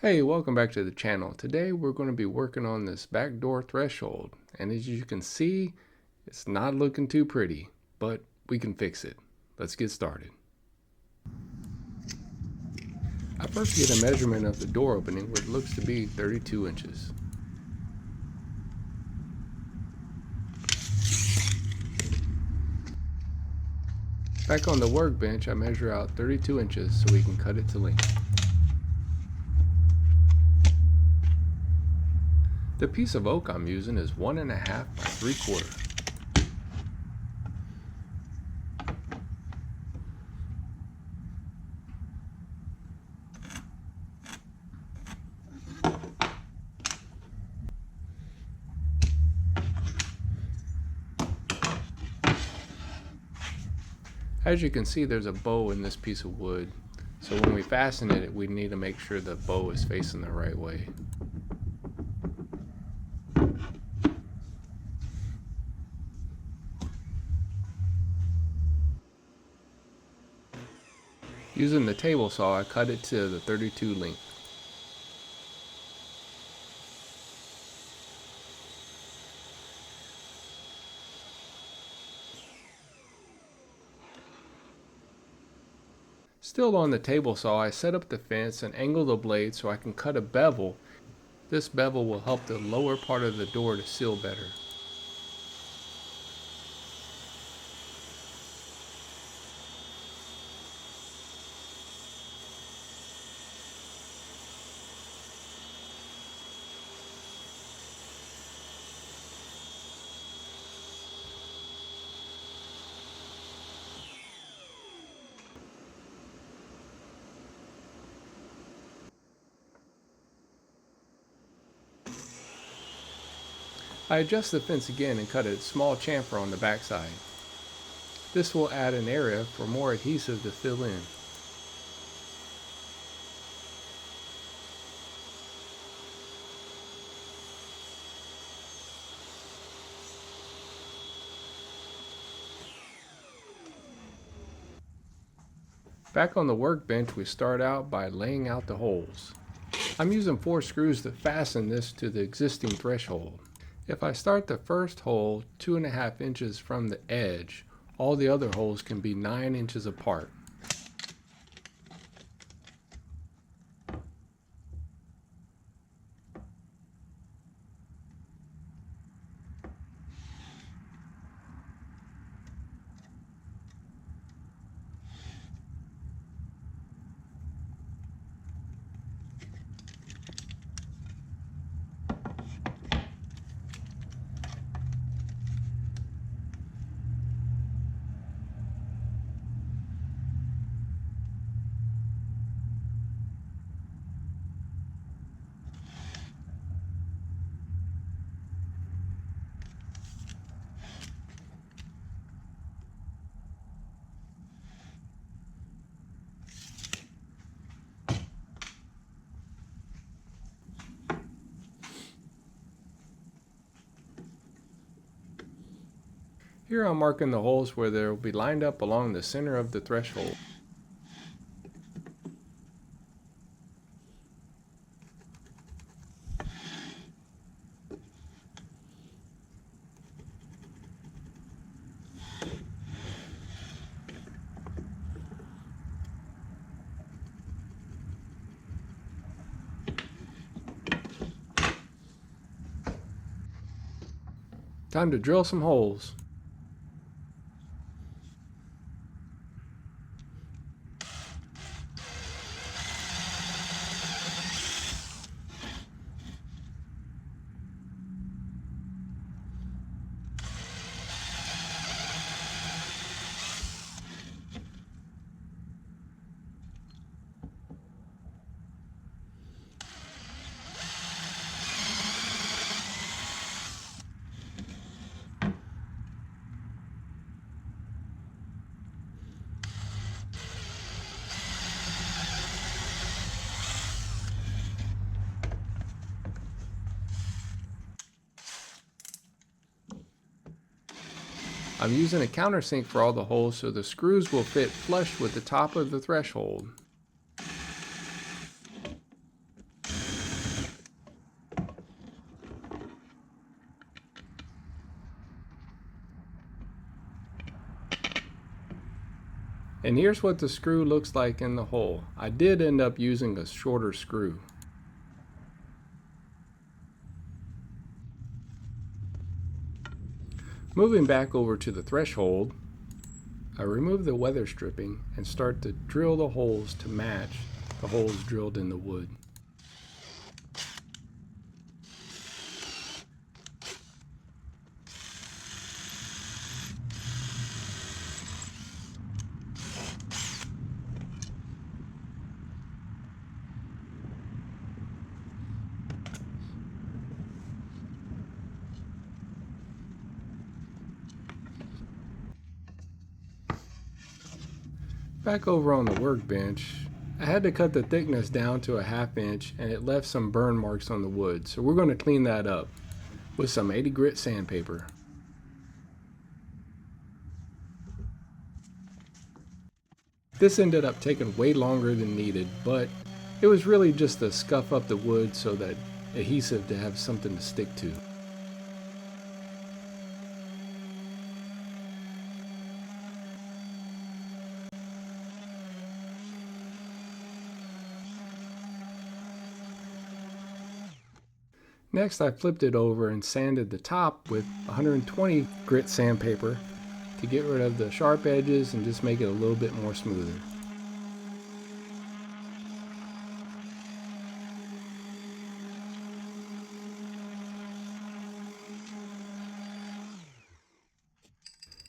Hey, welcome back to the channel. Today we're going to be working on this back door threshold, and as you can see, it's not looking too pretty, but we can fix it. Let's get started. I first get a measurement of the door opening, which looks to be 32 inches. Back on the workbench, I measure out 32 inches so we can cut it to length. The piece of oak I'm using is 1.5 by 3/4. As you can see, there's a bow in this piece of wood, so when we fasten it, we need to make sure the bow is facing the right way. Using the table saw, I cut it to the 32 length. Still on the table saw, I set up the fence and angle the blade so I can cut a bevel. This bevel will help the lower part of the door to seal better. I adjust the fence again and cut a small chamfer on the backside. This will add an area for more adhesive to fill in. Back on the workbench, we start out by laying out the holes. I'm using 4 screws to fasten this to the existing threshold. If I start the first hole 2.5 inches from the edge, all the other holes can be 9 inches apart. Here I'm marking the holes where they will be lined up along the center of the threshold. Time to drill some holes. I'm using a countersink for all the holes so the screws will fit flush with the top of the threshold. And here's what the screw looks like in the hole. I did end up using a shorter screw. Moving back over to the threshold, I remove the weather stripping and start to drill the holes to match the holes drilled in the wood. Back over on the workbench, I had to cut the thickness down to a 1/2 inch and it left some burn marks on the wood, so we're going to clean that up with some 80 grit sandpaper. This ended up taking way longer than needed, but it was really just to scuff up the wood so that adhesive to have something to stick to. Next, I flipped it over and sanded the top with 120 grit sandpaper to get rid of the sharp edges and just make it a little bit more smoother.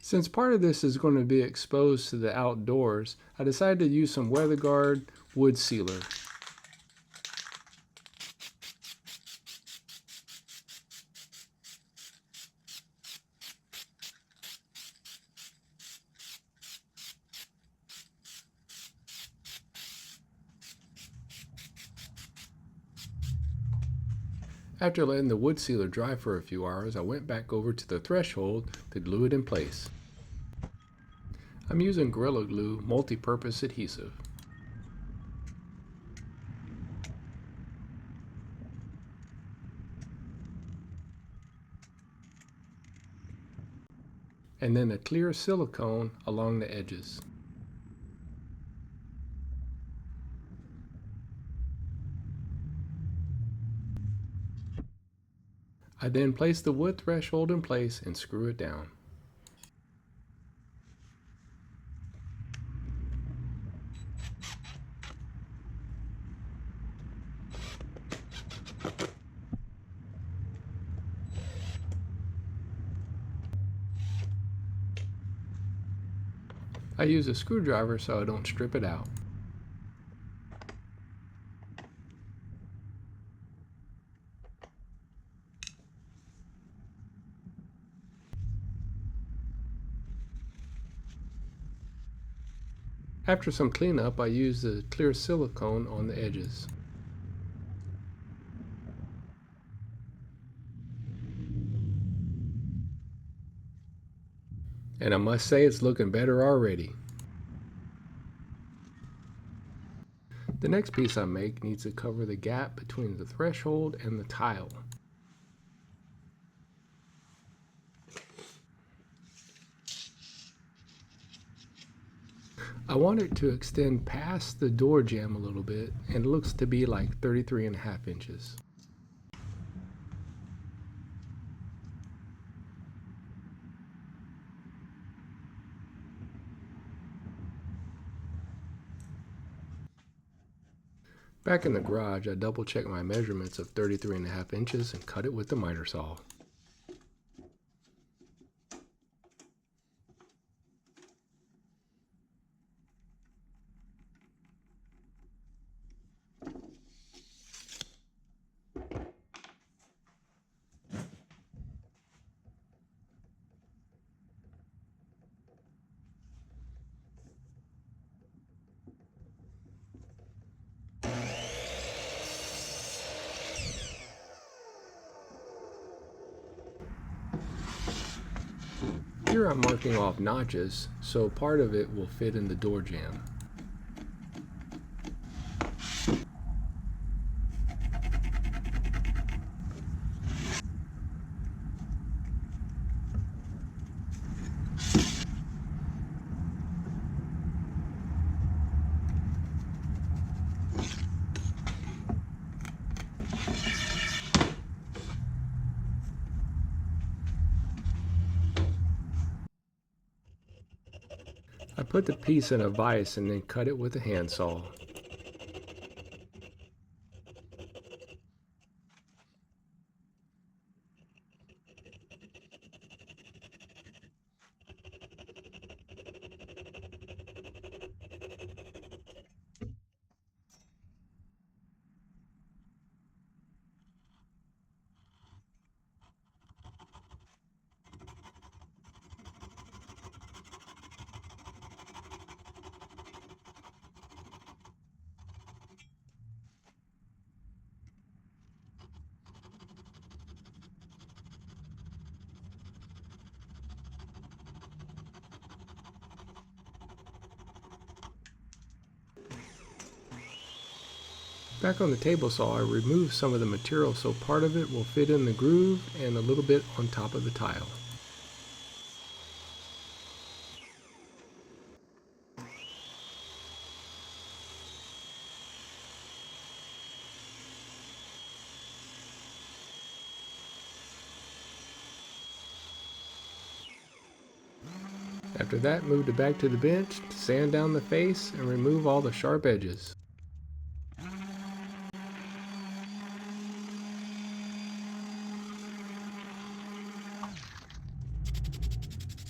Since part of this is going to be exposed to the outdoors, I decided to use some WeatherGuard wood sealer. After letting the wood sealer dry for a few hours, I went back over to the threshold to glue it in place. I'm using Gorilla Glue multi-purpose adhesive. And then a clear silicone along the edges. I then place the wood threshold in place and screw it down. I use a screwdriver so I don't strip it out. After some cleanup, I use the clear silicone on the edges. And I must say it's looking better already. The next piece I make needs to cover the gap between the threshold and the tile. I want it to extend past the door jamb a little bit, and it looks to be like 33.5 inches. Back in the garage, I double checked my measurements of 33.5 inches and cut it with the miter saw. Here I'm marking off notches, so part of it will fit in the door jamb. put the piece in a vise and then cut it with a handsaw. Back on the table saw, I removed some of the material so part of it will fit in the groove and a little bit on top of the tile. After that, moved it back to the bench, sand down the face, and remove all the sharp edges.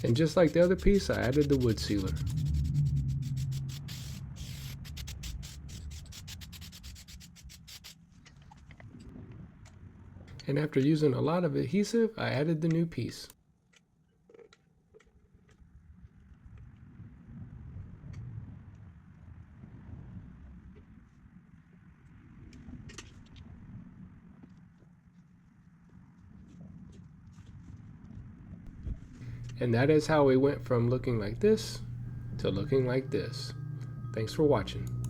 And just like the other piece, I added the wood sealer. And after using a lot of adhesive, I added the new piece. And that is how we went from looking like this to looking like this. Thanks for watching.